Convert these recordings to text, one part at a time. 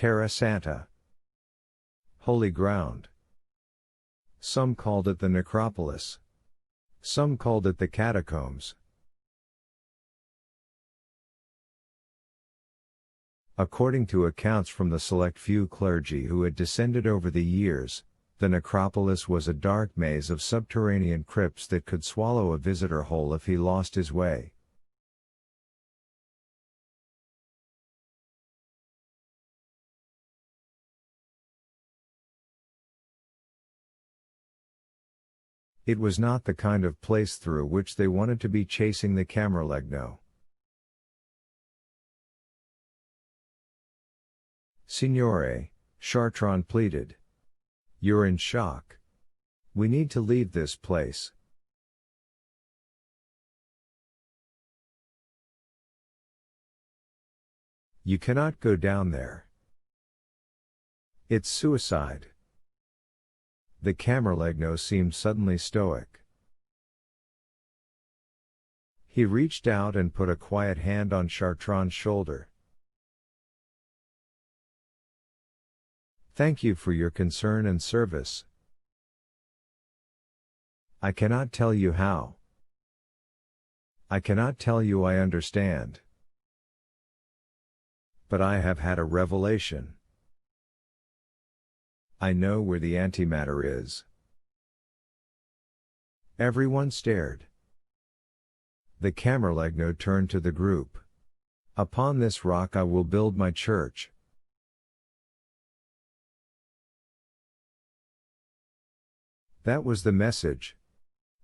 Terra Santa, holy ground. Some called it the necropolis. Some called it the catacombs. According to accounts from the select few clergy who had descended over the years, the necropolis was a dark maze of subterranean crypts that could swallow a visitor whole if he lost his way. It was not the kind of place through which they wanted to be chasing the Camerlegno. Signore, Chartrand pleaded. You're in shock. We need to leave this place. You cannot go down there. It's suicide. The Camerlegno seemed suddenly stoic. He reached out and put a quiet hand on Chartrand's shoulder. Thank you for your concern and service. I cannot tell you how. I cannot tell you I understand. But I have had a revelation. I know where the antimatter is. Everyone stared. The Camerlegno turned to the group. Upon this rock I will build my church. That was the message.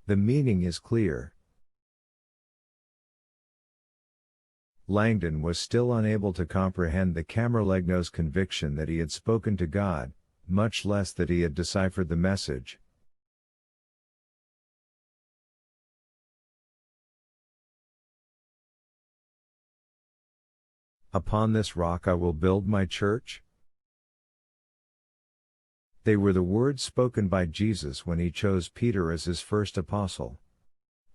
The meaning is clear. Langdon was still unable to comprehend the Camerlegno's conviction that he had spoken to God, much less that he had deciphered the message. Upon this rock I will build my church? They were the words spoken by Jesus when he chose Peter as his first apostle.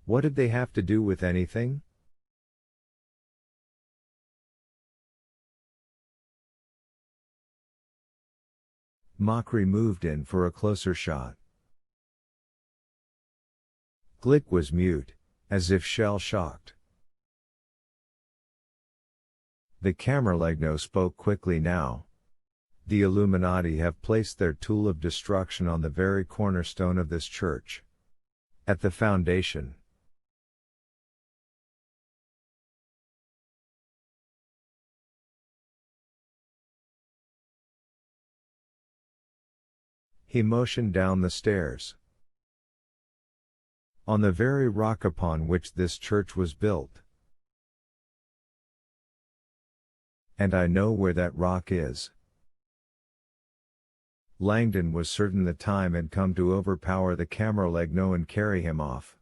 What did they have to do with anything? Mockery moved in for a closer shot. Glick was mute, as if shell-shocked. The Camerlegno spoke quickly now. The Illuminati have placed their tool of destruction on the very cornerstone of this church. At the foundation. He motioned down the stairs. On the very rock upon which this church was built. And I know where that rock is. Langdon was certain the time had come to overpower the Camerlegno and carry him off.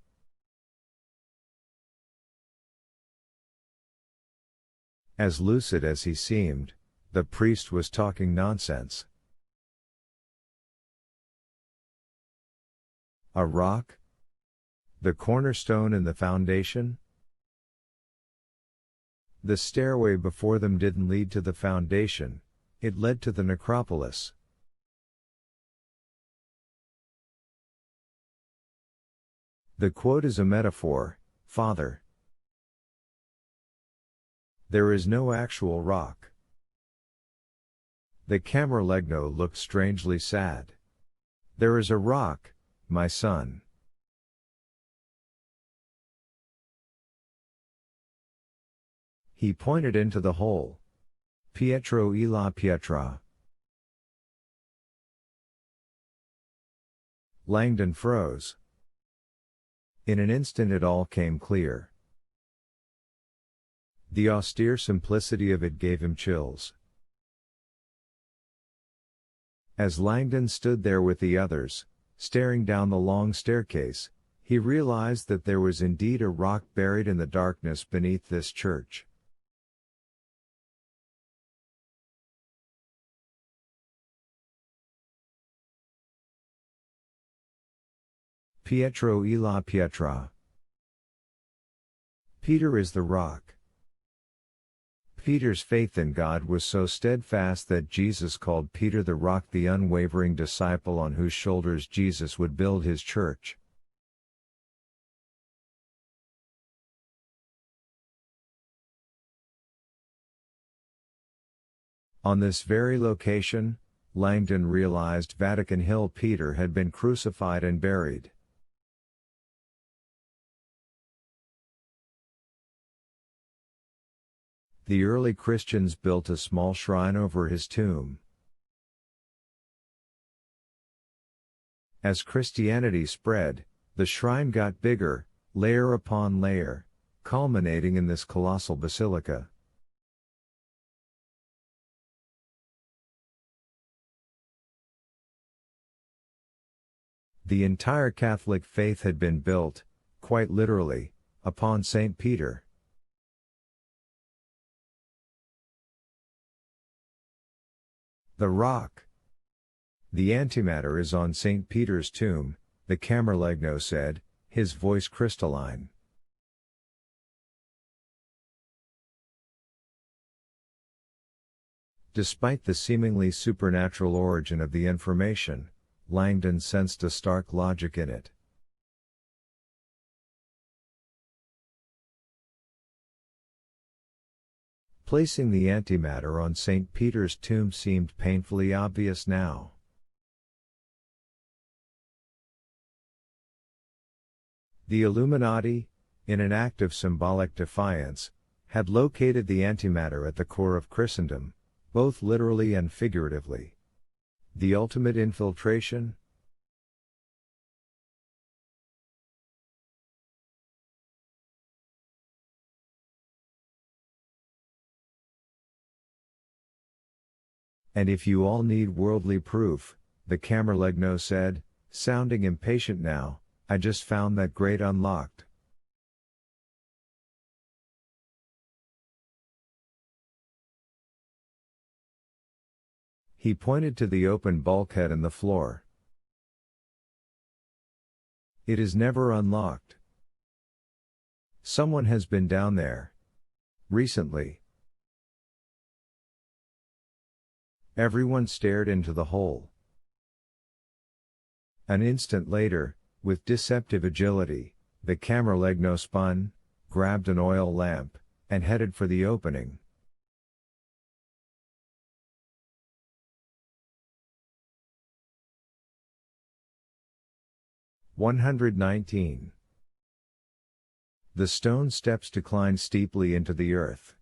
As lucid as he seemed, the priest was talking nonsense. A rock? The cornerstone and the foundation? The stairway before them didn't lead to the foundation, it led to the necropolis. The quote is a metaphor, Father. There is no actual rock. The Camerlegno looked strangely sad. There is a rock, my son. He pointed into the hole. Pietro e la pietra. Langdon froze. In an instant it all came clear. The austere simplicity of it gave him chills. As Langdon stood there with the others, staring down the long staircase, he realized that there was indeed a rock buried in the darkness beneath this church. Pietro e la pietra. Peter is the rock. Peter's faith in God was so steadfast that Jesus called Peter the rock, the unwavering disciple on whose shoulders Jesus would build his church. On this very location, Langdon realized Vatican Hill Peter had been crucified and buried. The early Christians built a small shrine over his tomb. As Christianity spread, the shrine got bigger, layer upon layer, culminating in this colossal basilica. The entire Catholic faith had been built, quite literally, upon St. Peter. The rock. The antimatter is on St. Peter's tomb, the Camerlengo said, his voice crystalline. Despite the seemingly supernatural origin of the information, Langdon sensed a stark logic in it. Placing the antimatter on St. Peter's tomb seemed painfully obvious now. The Illuminati, in an act of symbolic defiance, had located the antimatter at the core of Christendom, both literally and figuratively. The ultimate infiltration? And if you all need worldly proof, the Camerlengo said, sounding impatient now, I just found that grate unlocked. He pointed to the open bulkhead in the floor. It is never unlocked. Someone has been down there. Recently. Everyone stared into the hole. An instant later, with deceptive agility, the Camerlengo spun, grabbed an oil lamp, and headed for the opening. "119. The stone steps declined steeply into the earth.